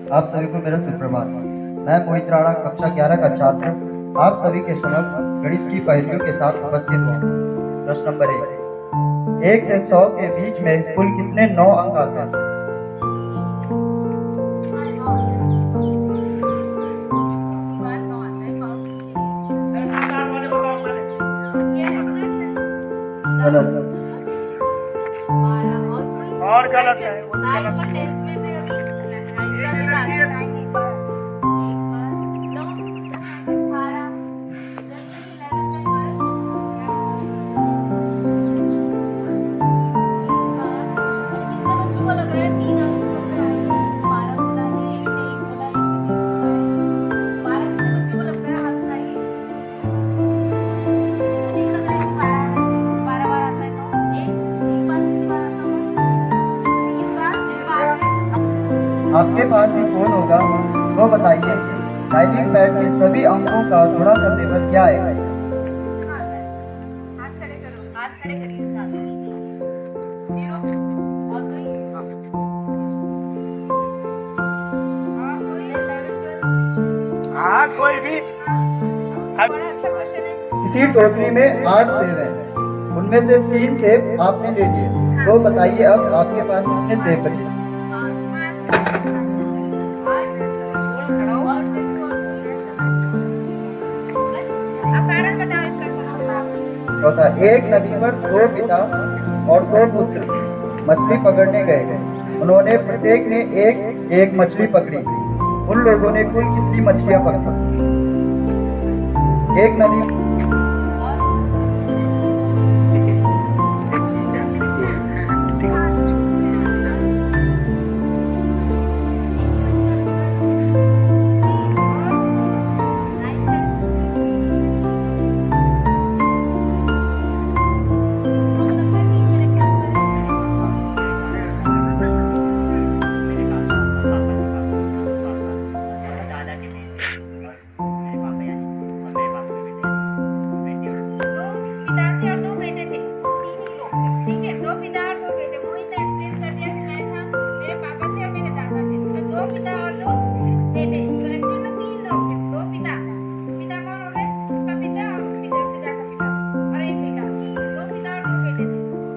आप सभी को मेरा सुप्रभात। मैं मोहित राणा कक्षा 11 का छात्र आप सभी के समक्ष गणित की पहेलियों के साथ उपस्थित हूँ। प्रश्न नंबर 1 से 100 के बीच में कुल कितने 9 अंक आते हैं? गलत। और गलत है। आपके पास भी फोन होगा तो बताइए, डायलिंग पैड के सभी अंकों का गुणा करने पर क्या आएगा? हाँ, कोई भी। इसी टोकरी में 8 सेब हैं, उनमें से 3 सेब आपने ले लिए, तो बताइए अब आपके पास कितने सेब बचे? चौथा, एक नदी पर 2 पिता और 2 पुत्र मछली पकड़ने गए। उन्होंने प्रत्येक ने एक एक मछली पकड़ी। उन लोगों ने कुल कितनी मछलियां पकड़ी? एक नदी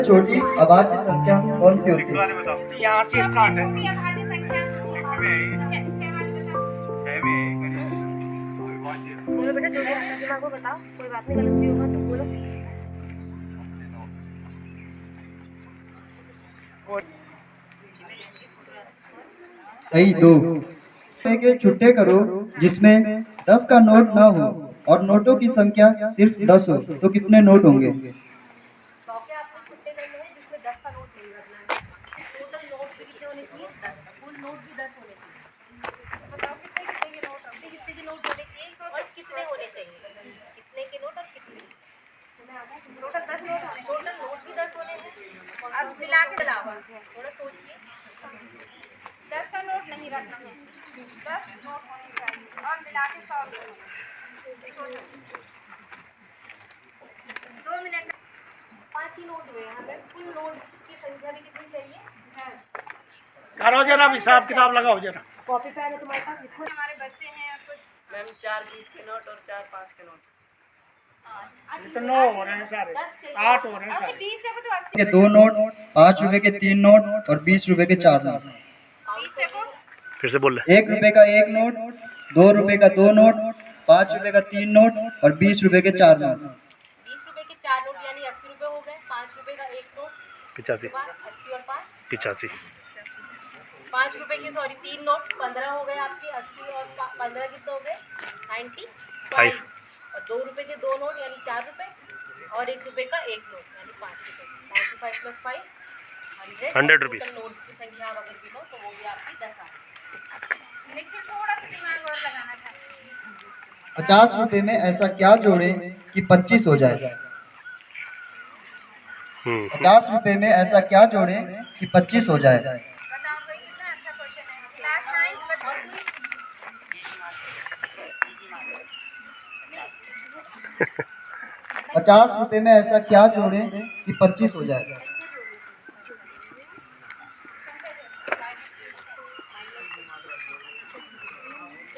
छोटी अभाज्य संख्या कौन सी होती है? यहाँ से स्टार्ट है। बोलो बेटा, जो भी आता है दिमाग को बताओ, कोई बात नहीं, गलत भी होगा तो बोलो। सही 2। के छुट्टे करो जिसमें 10 का नोट ना हो और नोटों की संख्या सिर्फ 10 हो, तो कितने नोट होंगे? मिला के अलावा थोड़ा सोचिए, 10 का नोट नहीं रखना है, 10 नोट होने चाहिए और मिला के 100 2 मिनट 5 ही नोट हुए। हमें कुल नोट की संख्या भी कितनी चाहिए? करो जरा हिसाब किताब लगाओ जरा। कॉपी पेन है तुम्हारे पास, लिखो। हमारे बच्चे हैं कुछ मैम 4 20 के नोट और 4 5 के नोट। तो 9 हो रहे हैं सारे, 8 हो रहे हैं सारे। 20 को तो 80 के 2 नोट, 5 रुपए के 3 नोट और 20 रुपए के 4 नोट। 20 को फिर से बोल रहे 1 रुपए का 1 नोट, 2 रुपए का 2 नोट, 5 रुपए का 3 नोट और 20 रुपए के 4 नोट। 20 रुपए के 4 नोट यानी 80 रुपए हो गए। 5 रुपए का 1 नोट 85 80 और 5 85 5 रुपए के 3 नोट 15 हो गए आपके। 80 और 15 कितने हो गए? 95। और 2 रुपए के 2 नोट यानी 4 रुपए और 1 रुपए का 1 नोट यानी 5 रुपए। 95 प्लस 5 100 रुपीज। नोट की संख्या आप अगर गिनो तो वो भी आपकी 10 आ गई। लेकिन थोड़ा सा दिमाग और लगाना था। 50 रुपए में ऐसा क्या जोड़ें कि 25 हो जाए? 50 रुपए में ऐसा क्या जोड़ें कि 25 हो जाए? बताओ भाई, कितना अच्छा क्वेश्चन है। क्लास 9 50 रुपए में ऐसा क्या जोड़ें कि 25 हो जाए?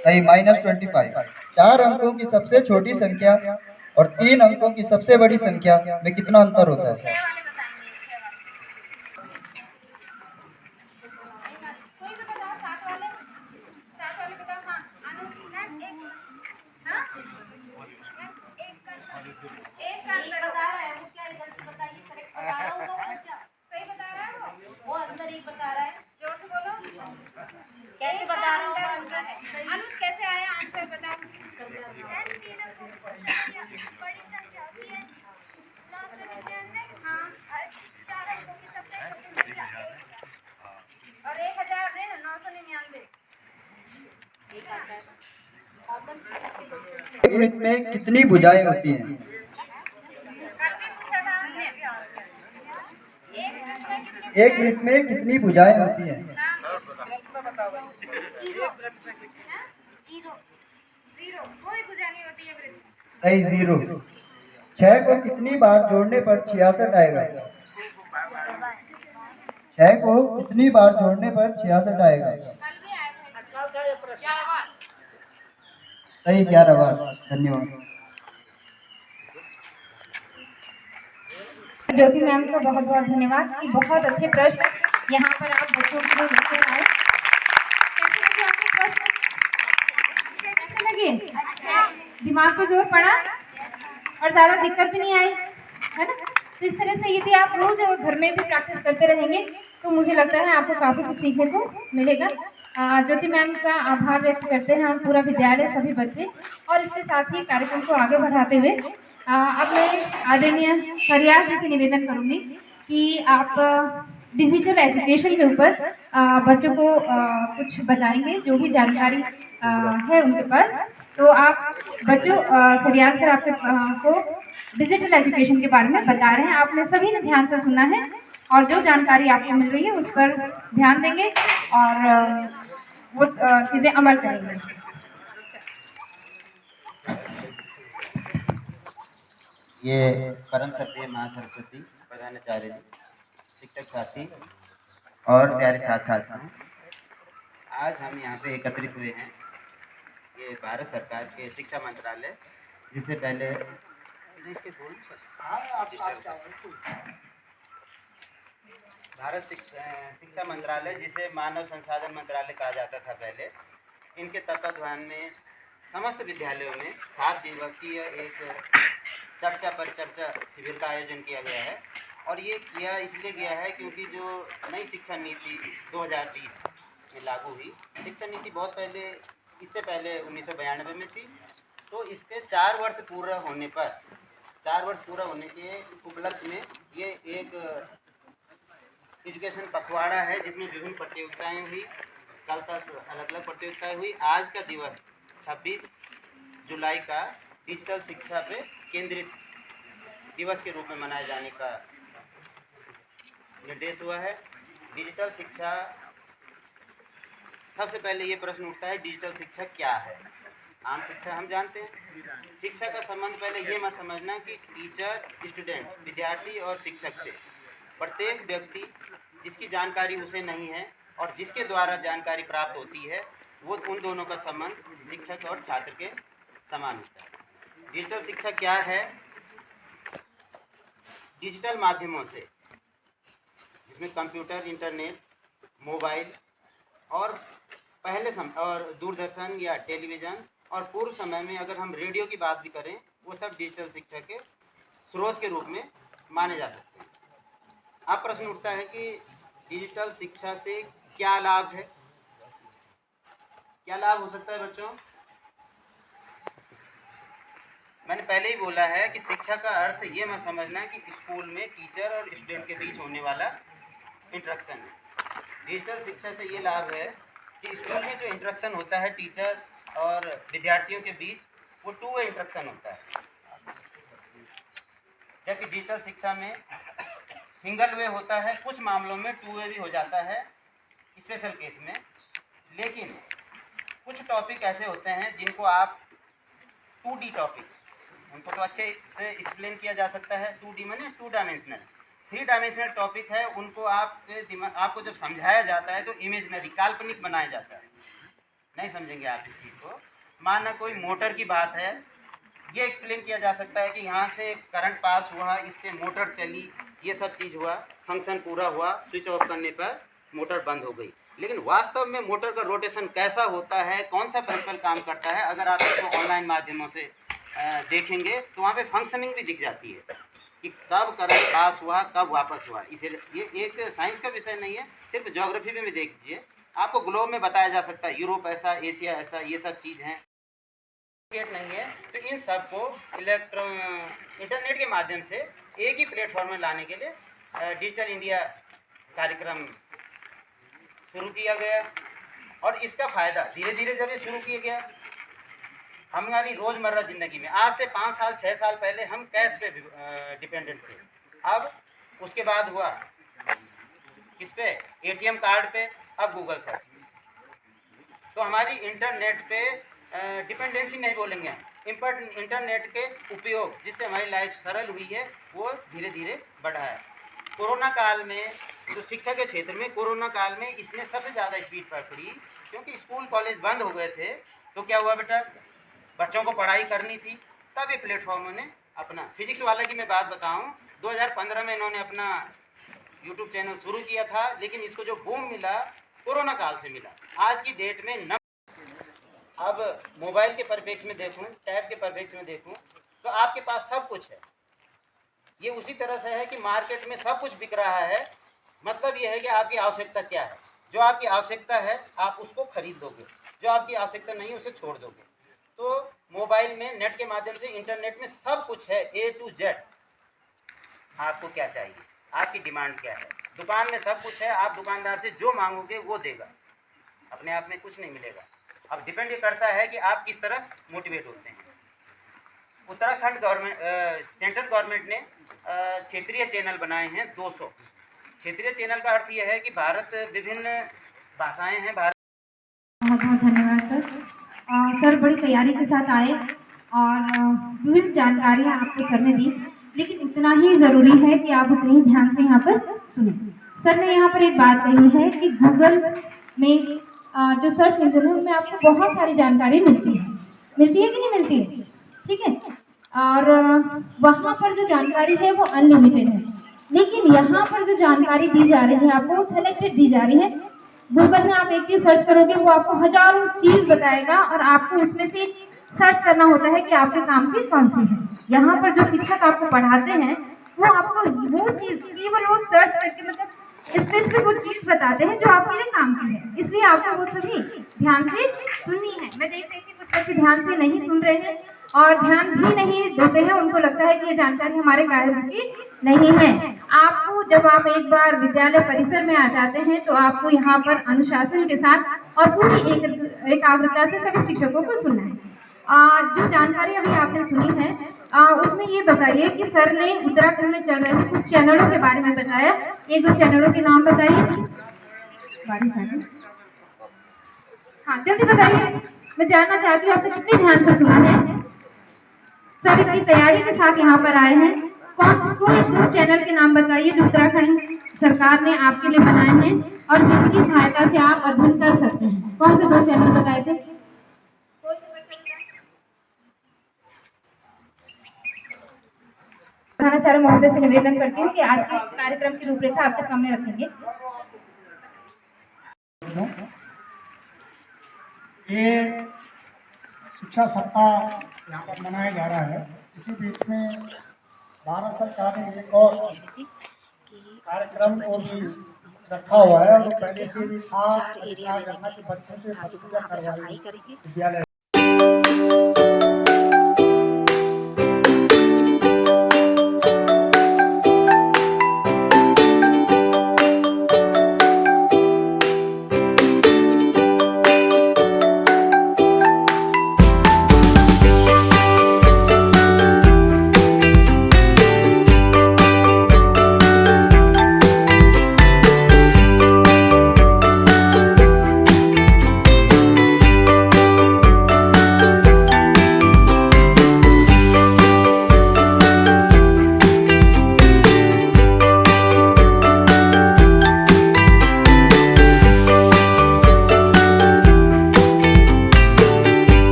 सही, -25। 4 अंकों की सबसे छोटी संख्या और 3 अंकों की सबसे बड़ी संख्या में कितना अंतर होता है? वो अंदर एक बता रहा है, जोर से बोलो। कैसे बता रहा हूँ? अनुज कैसे आया आंसर बता। और 1999। एक वृत्त में कितनी भुजाएं होती हैं? एक वृत्त में कितनी भुजाएं होती हैं? जीरो, कोई भुजा नहीं होती है वृत्त में। सही, 0। 6 को कितनी बार जोड़ने पर 66 आएगा? 6 को कितनी बार जोड़ने पर 66 आएगा? सही, 11 बार। धन्यवाद। ज्योति मैम का बहुत बहुत धन्यवाद कि बहुत अच्छे प्रश्न यहाँ पर आप बच्चों के लिए लेकर आए। कैसे लगे आपके प्रश्न? कैसे लगे? दिमाग पे जोर पड़ा और ज़्यादा दिक्कत भी नहीं आई, है ना? तो इस तरह से यदि आप रोज घर में भी प्रैक्टिस करते रहेंगे तो मुझे लगता है आपको काफ़ी कुछ सीखने को मिलेगा। ज्योति मैम का आभार व्यक्त करते हैं हम पूरा विद्यालय, सभी बच्चे, और इसके साथ ही कार्यक्रम को आगे बढ़ाते हुए अब मैं आदरणीय फरियाद जी से निवेदन करूंगी कि आप डिजिटल एजुकेशन के ऊपर बच्चों को कुछ बताएंगे, जो भी जानकारी है उनके पास। तो आप बच्चों, फरियाद सर आपके को डिजिटल एजुकेशन के बारे में बता रहे हैं। आपने सभी ने ध्यान से सुना है और जो जानकारी आपको मिल रही है उस पर ध्यान देंगे और वो चीज़ें अमल करेंगे। ये परम सत्य माँ सरस्वती प्रधानाचार्य जी, शिक्षक साथी और प्यारे छात्र छात्राओं, आज हम यहाँ पे एकत्रित हुए हैं। ये भारत सरकार के शिक्षा मंत्रालय, जिससे पहले भारत शिक्षा मंत्रालय, जिसे मानव संसाधन मंत्रालय कहा जाता था पहले, इनके तत्वाधान में समस्त विद्यालयों में 7 दिवसीय एक चर्चा पर चर्चा शिविर का आयोजन किया गया है। और ये किया इसलिए गया है क्योंकि जो नई शिक्षा नीति 2020 में लागू हुई, शिक्षा नीति बहुत पहले, इससे पहले 1992 में थी। तो इसके 4 वर्ष पूरा होने पर, 4 वर्ष पूरा होने के उपलक्ष्य में ये एक एजुकेशन पखवाड़ा है, जिसमें विभिन्न प्रतियोगिताएं हुई। कल तक अलग अलग प्रतियोगिताएं हुई। आज का दिवस 26 जुलाई का डिजिटल शिक्षा पे केंद्रित दिवस के रूप में मनाए जाने का निर्देश हुआ है। डिजिटल शिक्षा, सबसे पहले ये प्रश्न उठता है, डिजिटल शिक्षा क्या है? आम शिक्षा हम जानते हैं। शिक्षा का संबंध पहले ये मत समझना कि टीचर, स्टूडेंट, विद्यार्थी और शिक्षक से। प्रत्येक व्यक्ति जिसकी जानकारी उसे नहीं है और जिसके द्वारा जानकारी प्राप्त होती है, वो उन दोनों का संबंध शिक्षक और छात्र के समान होता है। डिजिटल शिक्षा क्या है? डिजिटल माध्यमों से, जिसमें कंप्यूटर, इंटरनेट, मोबाइल और पहले समय और दूरदर्शन या टेलीविज़न, और पूर्व समय में अगर हम रेडियो की बात भी करें, वो सब डिजिटल शिक्षा के स्रोत के रूप में माने जा सकते हैं। अब प्रश्न उठता है कि डिजिटल शिक्षा से क्या लाभ है? क्या लाभ हो सकता है बच्चों? मैंने पहले ही बोला है कि शिक्षा का अर्थ ये मत समझना कि स्कूल में टीचर और स्टूडेंट के बीच होने वाला इंटरेक्शन है। डिजिटल शिक्षा से ये लाभ है कि स्कूल में जो इंटरेक्शन होता है टीचर और विद्यार्थियों के बीच, वो 2 वे इंटरेक्शन होता है, जबकि डिजिटल शिक्षा में सिंगल वे होता है। कुछ मामलों में 2 वे भी हो जाता है, स्पेशल केस में। लेकिन कुछ टॉपिक ऐसे होते हैं जिनको आप 2D टॉपिक, उनको तो अच्छे से एक्सप्लेन किया जा सकता है। 2D माने 2 डायमेंशनल। 3 डायमेंशनल टॉपिक है, उनको आपको जब समझाया जाता है तो इमेजनरी, काल्पनिक बनाया जाता है। नहीं समझेंगे आप इस चीज़ को। माना कोई मोटर की बात है, ये एक्सप्लेन किया जा सकता है कि यहाँ से करंट पास हुआ, इससे मोटर चली, ये सब चीज़ हुआ, फंक्शन पूरा हुआ, स्विच ऑफ करने पर मोटर बंद हो गई। लेकिन वास्तव में मोटर का रोटेशन कैसा होता है, कौन सा प्रिंसिपल काम करता है, अगर आप इसको ऑनलाइन माध्यमों से देखेंगे तो वहाँ पे फंक्शनिंग भी दिख जाती है कि कब करंट पास हुआ, कब वापस हुआ। इसे ये एक साइंस का विषय नहीं है, सिर्फ ज्योग्राफी में भी देख लीजिए, आपको ग्लोब में बताया जा सकता है, यूरोप ऐसा, एशिया ऐसा, ये सब चीज़ हैं। नहीं है तो इन सब को इंटरनेट के माध्यम से एक ही प्लेटफॉर्म में लाने के लिए डिजिटल इंडिया कार्यक्रम शुरू किया गया। और इसका फ़ायदा धीरे धीरे जब ये शुरू किया गया, हमारी रोज़मर्रा ज़िंदगी में आज से 5 साल 6 साल पहले हम कैश पे डिपेंडेंट थे। अब उसके बाद हुआ किस पे, ATM कार्ड पे, अब गूगल सर्च। तो हमारी इंटरनेट पे डिपेंडेंसी नहीं बोलेंगे हम, इंटरनेट के उपयोग जिससे हमारी लाइफ सरल हुई है वो धीरे धीरे बढ़ा है। कोरोना काल में तो शिक्षा के क्षेत्र में कोरोना काल में इसने सबसे ज़्यादा स्पीड पकड़ी, क्योंकि स्कूल कॉलेज बंद हो गए थे। तो क्या हुआ बेटा, बच्चों को पढ़ाई करनी थी, तब ये प्लेटफॉर्मों ने अपना, फिजिक्स वाला की मैं बात बताऊं, 2015 में इन्होंने अपना यूट्यूब चैनल शुरू किया था, लेकिन इसको जो बूम मिला कोरोना काल से मिला। आज की डेट में अब मोबाइल के परिप्रेक्ष्य में देखूं, टैब के परिप्रेक्ष्य में देखूं, तो आपके पास सब कुछ है। ये उसी तरह से है कि मार्केट में सब कुछ बिक रहा है, मतलब ये है कि आपकी आवश्यकता क्या है। जो आपकी आवश्यकता है आप उसको खरीद लोगे, जो आपकी आवश्यकता नहीं है उसे छोड़ दोगे। तो मोबाइल में नेट के माध्यम से इंटरनेट में सब कुछ है, A to Z। आपको क्या चाहिए, आपकी डिमांड क्या है, दुकान में सब कुछ है, आप दुकानदार से जो मांगोगे वो देगा, अपने आप में कुछ नहीं मिलेगा। अब डिपेंड ये करता है कि आप किस तरह मोटिवेट होते हैं। उत्तराखंड गवर्नमेंट, सेंट्रल गवर्नमेंट ने क्षेत्रीय चैनल बनाए हैं 200। क्षेत्रीय चैनल का अर्थ यह है कि भारत विभिन्न भाषाएं हैं। बहुत बहुत धन्यवाद सर। सर बड़ी तैयारी के साथ आए और विभिन्न जानकारियाँ आपको सर ने दी, लेकिन इतना ही ज़रूरी है कि आप उतने ही ध्यान से यहाँ पर सुने। सर ने यहाँ पर एक बात कही है कि गूगल में जो सर्च इंजन है उनमें आपको बहुत सारी जानकारी मिलती है कि नहीं मिलती है, ठीक है। और वहाँ पर जो जानकारी है वो अनलिमिटेड है, लेकिन यहाँ पर जो जानकारी दी जा रही है आपको सेलेक्टेड दी जा रही है। गूगल में आप एक चीज़ सर्च करोगे वो आपको हजारों चीज़ बताएगा और आपको उसमें से सर्च करना होता है कि आपके काम की कौन सी है। यहाँ पर जो शिक्षक आपको पढ़ाते हैं वो आपको वो चीज़ केवल वो सर्च करके मतलब स्पेसिफिक वो चीज़ बताते हैं जो आपके लिए काम की है, इसलिए आपको वो सभी ध्यान से सुननी है। मैं देख रही थी कुछ बच्चे ध्यान से नहीं सुन रहे हैं और ध्यान भी नहीं देते हैं, उनको लगता है कि ये जानकारी हमारे कार्य की नहीं है। आपको जब आप एक बार विद्यालय परिसर में आ जाते हैं तो आपको यहाँ पर अनुशासन के साथ और पूरी एकाग्रता से सभी शिक्षकों को सुनना है। जो जानकारी अभी आपने सुनी है उसमें ये बताइए कि सर ने उत्तराखंड में चल रहे कुछ चैनलों के बारे में बताया, एक दो चैनलों के नाम बताइए। हाँ जल्दी बताइए, मैं जानना चाहती हूँ आपने कितने ध्यान से सुना है। सर इतनी तैयारी के साथ यहाँ पर आए हैं, कोई दो चैनल के नाम बताइए जो उत्तराखंड सरकार ने आपके लिए बनाए हैं और जिनकी सहायता से आप अध्ययन कर सकते हैं। कौन से दो चैनल बताए थे? प्रधानाचार्य महोदय से निवेदन करती हूँ कि आज के कार्यक्रम की रूपरेखा आपके सामने रखेंगे। ये शिक्षा सप्ताह यहाँ पर मनाया जा रहा है। इसी बीच में भारत सरकार ने एक और कार्यक्रम को भी रखा हुआ है। वो पहले से भी था कि बच्चों से सफाई करेंगे विद्यालय।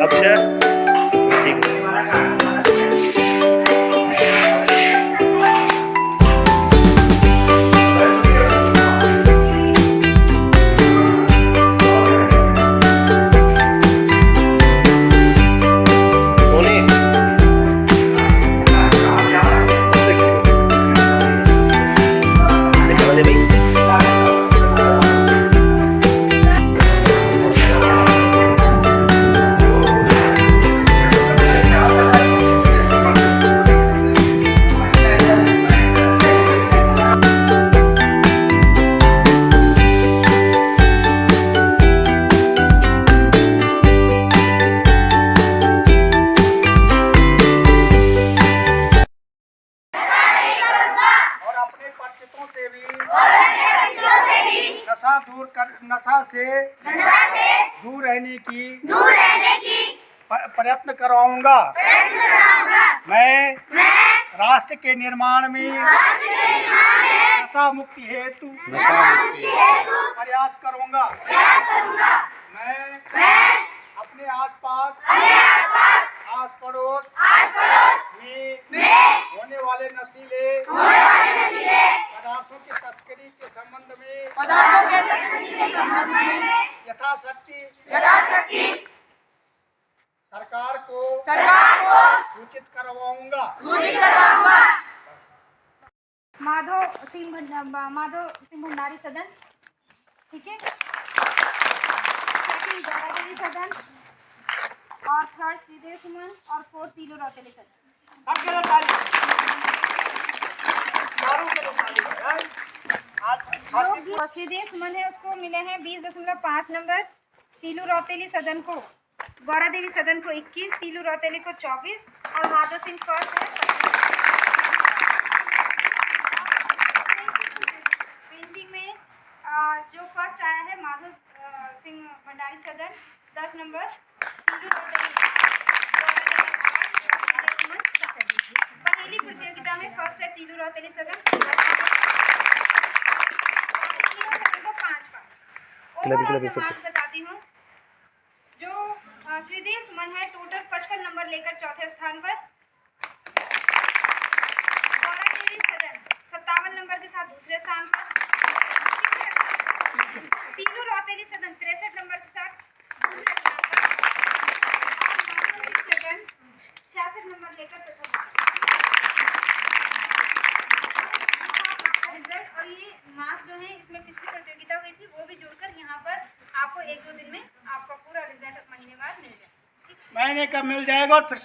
अक्षय ठीक है। सोनी निकल दे भाई। और अपने परिचितों से भी नशा से दूर रहने की प्रयत्न करवाऊंगा। मैं राष्ट्र के निर्माण में नशा मुक्ति हेतु प्रयास करूंगा। मैं अपने आसपास आस पड़ोस में होने वाले नशीले पदार्थों की तस्करी के संबंध में यथाशक्ति सरकार को सूचित करवाऊंगा। माधव सिंह भंडारी सदन, ठीक है। सेकंड जवादेवी सदन और थर्ड श्रीदेव सुमन और फोर्थ तीलू रौतेली सदन। जो श्रीदेव सुमन है उसको मिले हैं 20.5 नंबर, तीलू रौतेली सदन को, गौरा देवी सदन को 21, तीलू रौतेली को 24 और माधव सिंह फर्स्ट है। पेंटिंग में जो फर्स्ट आया है माधव सिंह भंडारी सदन 10 नंबर, तीलू रौतेली पहली प्रतियोगिता में फर्स्ट है तीलू रौतेली सदन 5-5। मार्क्स बताती हूँ। जो श्रीदेव सुमन है टोटल 55 नंबर लेकर चौथे स्थान पर, गौरा देवी सदन 57 नंबर के साथ दूसरे स्थान पर, तीलू रौतेली सदन 63 नंबर के साथ दूसरे स्थान पर, 66 नंबर लेकर प्रथम रिजल्ट। और ये मार्क्स जो है इसमें पिछली प्रतियोगिता हुई थी वो भी जोड़कर यहाँ पर आपको 1-2 दिन में आपका पूरा रिजल्ट महीने बाद मिल जाएगा। महीने का मिल जाएगा और फिर